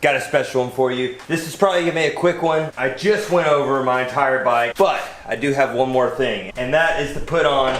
Got a special one for you. This is probably gonna be a quick one. I just went over my entire bike, but I do have one more thing, and that is to put on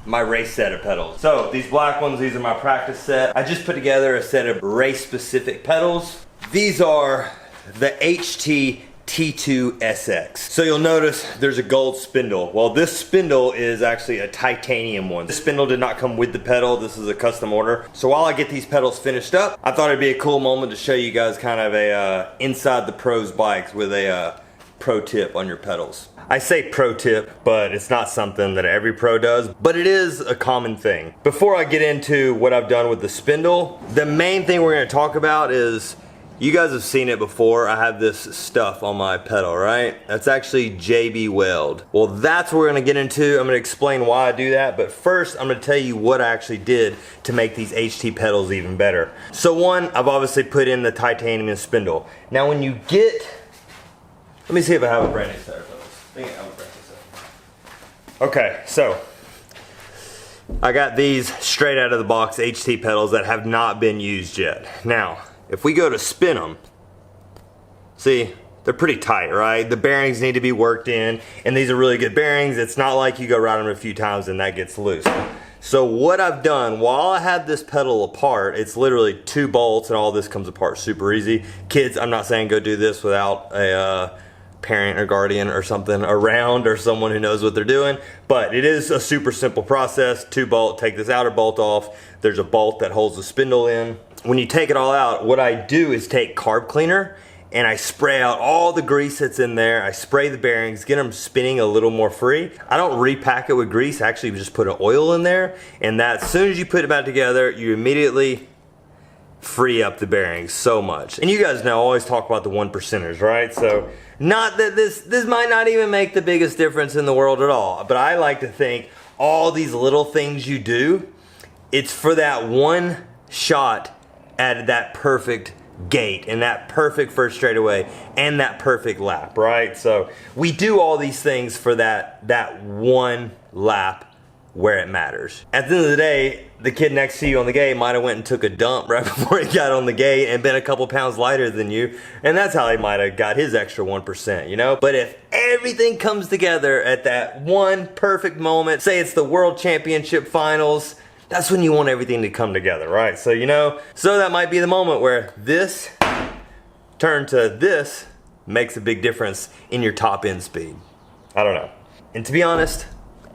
my race set of pedals. So these black ones, these are my practice set. I just put together a set of race specific pedals. These are the HT T2 SX. So you'll notice there's a gold spindle. Well, this spindle is actually a titanium one. The spindle did not come with the pedal. This is a custom order. So while I get these pedals finished up, I thought it'd be a cool moment to show you guys kind of a inside the pros bikes with a pro tip on your pedals. I say pro tip, but it's not something that every pro does, but it is a common thing. Before I get into what I've done with the spindle, the main thing we're gonna talk about is, you guys have seen it before, I have this stuff on my pedal, right? That's actually JB Weld. Well, that's what we're gonna get into. I'm gonna explain why I do that, but first I'm gonna tell you what I actually did to make these HT pedals even better. So one, I've obviously put in the titanium spindle. Now when you get, let me see if I have a brand new set of pedals. I think I have a brand new set. Okay, so I got these straight out of the box HT pedals that have not been used yet. Now, if we go to spin them, see, they're pretty tight, right? The bearings need to be worked in, and these are really good bearings. It's not like you go ride them a few times and that gets loose. So what I've done, while I had this pedal apart, it's literally 2 bolts and all this comes apart super easy. Kids, I'm not saying go do this without a parent or guardian or something around, or someone who knows what they're doing, but it is a super simple process. 2 bolt, take this outer bolt off. There's a bolt that holds the spindle in. When you take it all out, what I do is take carb cleaner and I spray out all the grease that's in there. I spray the bearings, get them spinning a little more free. I don't repack it with grease, I actually just put an oil in there, and that as soon as you put it back together, you immediately free up the bearings so much. And you guys know I always talk about the 1%ers, right? So not that this might not even make the biggest difference in the world at all, but I like to think all these little things you do, it's for that one shot at that perfect gate and that perfect first straightaway and that perfect lap, right? So we do all these things for that one lap where it matters. At the end of the day, the kid next to you on the gate might have went and took a dump right before he got on the gate and been a couple pounds lighter than you, and that's how he might have got his extra 1%, you know? But if everything comes together at that one perfect moment, say it's the World Championship Finals, that's when you want everything to come together, right? So, you know, so that might be the moment where this turn to this makes a big difference in your top end speed. I don't know. And to be honest,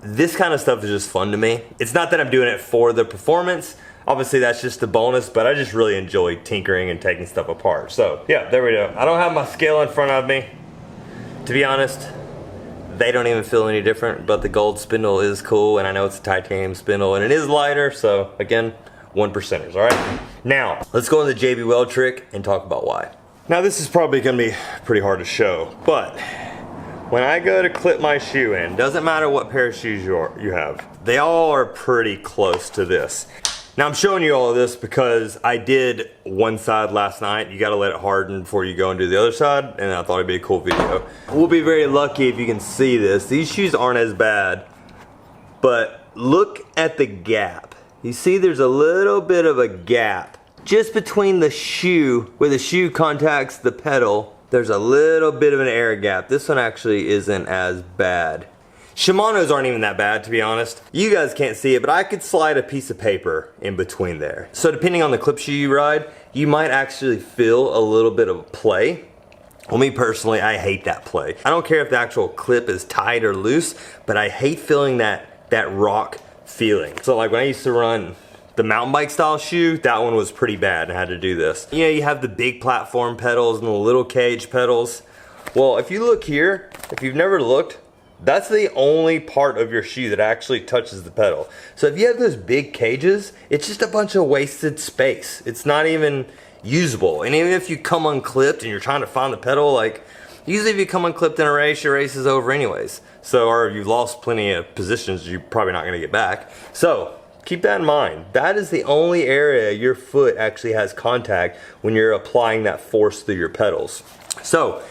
this kind of stuff is just fun to me. It's not that I'm doing it for the performance. Obviously that's just a bonus, but I just really enjoy tinkering and taking stuff apart. So yeah, there we go. I don't have my scale in front of me. To be honest, they don't even feel any different, but the gold spindle is cool, and I know it's a titanium spindle, and it is lighter, so again, 1%ers, all right? Now, let's go into the JB Weld trick and talk about why. Now, this is probably gonna be pretty hard to show, but when I go to clip my shoe in, doesn't matter what pair of shoes you have, they all are pretty close to this. Now I'm showing you all of this because I did one side last night. You gotta let it harden before you go and do the other side, and I thought it'd be a cool video. We'll be very lucky if you can see this. These shoes aren't as bad, but look at the gap. You see there's a little bit of a gap just between the shoe, where the shoe contacts the pedal. There's a little bit of an air gap. This one actually isn't as bad. Shimano's aren't even that bad, to be honest. You guys can't see it, but I could slide a piece of paper in between there. So depending on the clip shoe you ride, you might actually feel a little bit of play. Well, me personally, I hate that play. I don't care if the actual clip is tight or loose, but I hate feeling that rock feeling. So like when I used to run the mountain bike style shoe, that one was pretty bad and I had to do this. You know, you have the big platform pedals and the little cage pedals. Well, if you look here, if you've never looked, that's the only part of your shoe that actually touches the pedal. So if you have those big cages, it's just a bunch of wasted space. It's not even usable. And even if you come unclipped and you're trying to find the pedal, like usually if you come unclipped in a race, your race is over anyways. So, or you've lost plenty of positions you're probably not gonna get back. So keep that in mind. That is the only area your foot actually has contact when you're applying that force through your pedals. So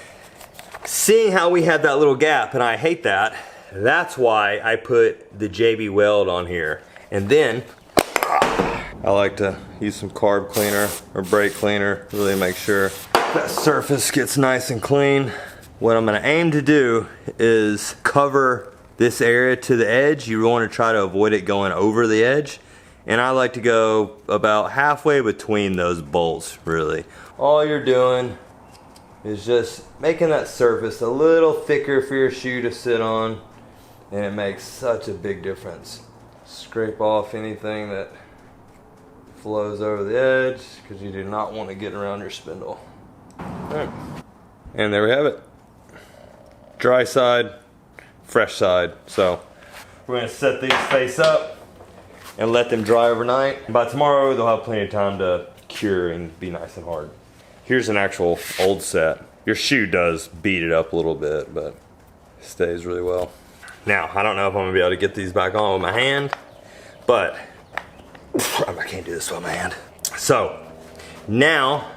seeing how we had that little gap, and I hate that, that's why I put the JB Weld on here. And then I like to use some carb cleaner or brake cleaner, really make sure that surface gets nice and clean. What I'm gonna aim to do is cover this area to the edge. You want to try to avoid it going over the edge. And I like to go about halfway between those bolts, really. All you're doing is just making that surface a little thicker for your shoe to sit on, and it makes such a big difference. Scrape off anything that flows over the edge, because you do not want to get around your spindle. Alright, and there we have it. Dry side, fresh side. So we're going to set these face up and let them dry overnight. By tomorrow they'll have plenty of time to cure and be nice and hard. Here's an actual old set. Your shoe does beat it up a little bit, but it stays really well. Now, I don't know if I'm gonna be able to get these back on with my hand, but I can't do this with my hand. So, now,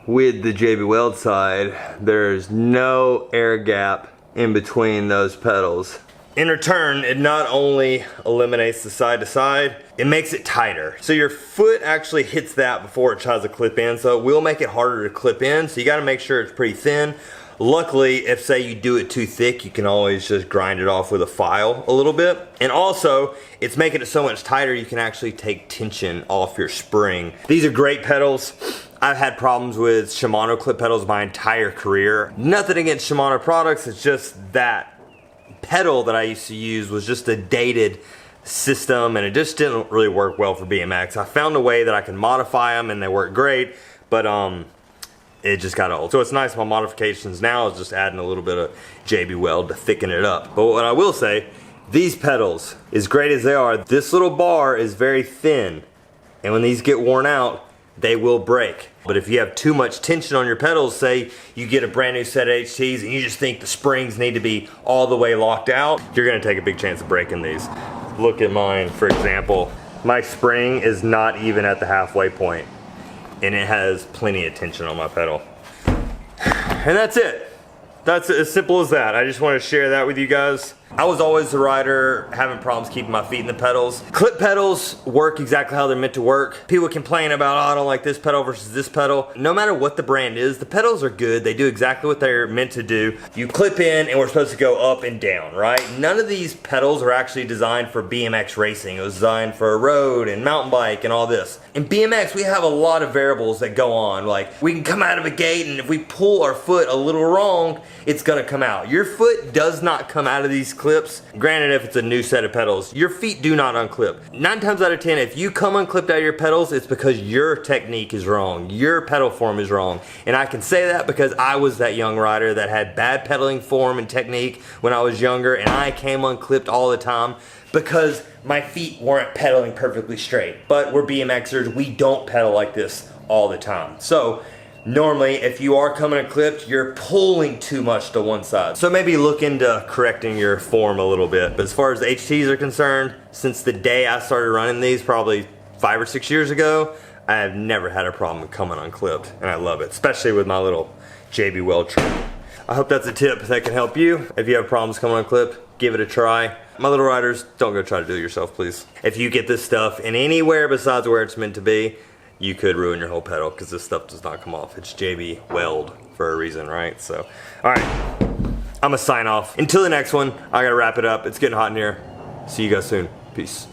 with the JB Weld side, there's no air gap in between those pedals. In return, it not only eliminates the side to side, it makes it tighter. So your foot actually hits that before it tries to clip in, so it will make it harder to clip in, so you gotta make sure it's pretty thin. Luckily, if say you do it too thick, you can always just grind it off with a file a little bit. And also, it's making it so much tighter you can actually take tension off your spring. These are great pedals. I've had problems with Shimano clip pedals my entire career. Nothing against Shimano products, it's just that pedal that I used to use was just a dated system and it just didn't really work well for BMX. I found a way that I can modify them and they work great, but it just got old. So it's nice, my modifications now is just adding a little bit of JB Weld to thicken it up. But what I will say, these pedals, as great as they are, this little bar is very thin, and when these get worn out, they will break. But if you have too much tension on your pedals, say you get a brand new set of HTs and you just think the springs need to be all the way locked out, you're gonna take a big chance of breaking these. Look at mine, for example. My spring is not even at the halfway point, and it has plenty of tension on my pedal. And that's it. That's as simple as that. I just want to share that with you guys. I was always a rider having problems keeping my feet in the pedals. Clip pedals work exactly how they're meant to work. People complain about, oh, I don't like this pedal versus this pedal. No matter what the brand is, the pedals are good. They do exactly what they're meant to do. You clip in and we're supposed to go up and down, right? None of these pedals are actually designed for BMX racing. It was designed for a road and mountain bike and all this. In BMX, we have a lot of variables that go on. Like, we can come out of a gate and if we pull our foot a little wrong, it's gonna come out. Your foot does not come out of these clips. Granted, if it's a new set of pedals, your feet do not unclip. 9 times out of 10, if you come unclipped out of your pedals, it's because your technique is wrong. Your pedal form is wrong. And I can say that because I was that young rider that had bad pedaling form and technique when I was younger, and I came unclipped all the time because my feet weren't pedaling perfectly straight. But we're BMXers, we don't pedal like this all the time. So, normally, if you are coming unclipped, you're pulling too much to one side. So maybe look into correcting your form a little bit. But as far as HTs are concerned, since the day I started running these, probably 5 or 6 years ago, I have never had a problem coming unclipped, and I love it, especially with my little JB Weld trim. I hope that's a tip that can help you. If you have problems coming unclipped, give it a try. My little riders, don't go try to do it yourself, please. If you get this stuff in anywhere besides where it's meant to be, you could ruin your whole pedal because this stuff does not come off. It's JB Weld for a reason, right? So, all right, I'm gonna sign off. Until the next one, I gotta wrap it up. It's getting hot in here. See you guys soon. Peace.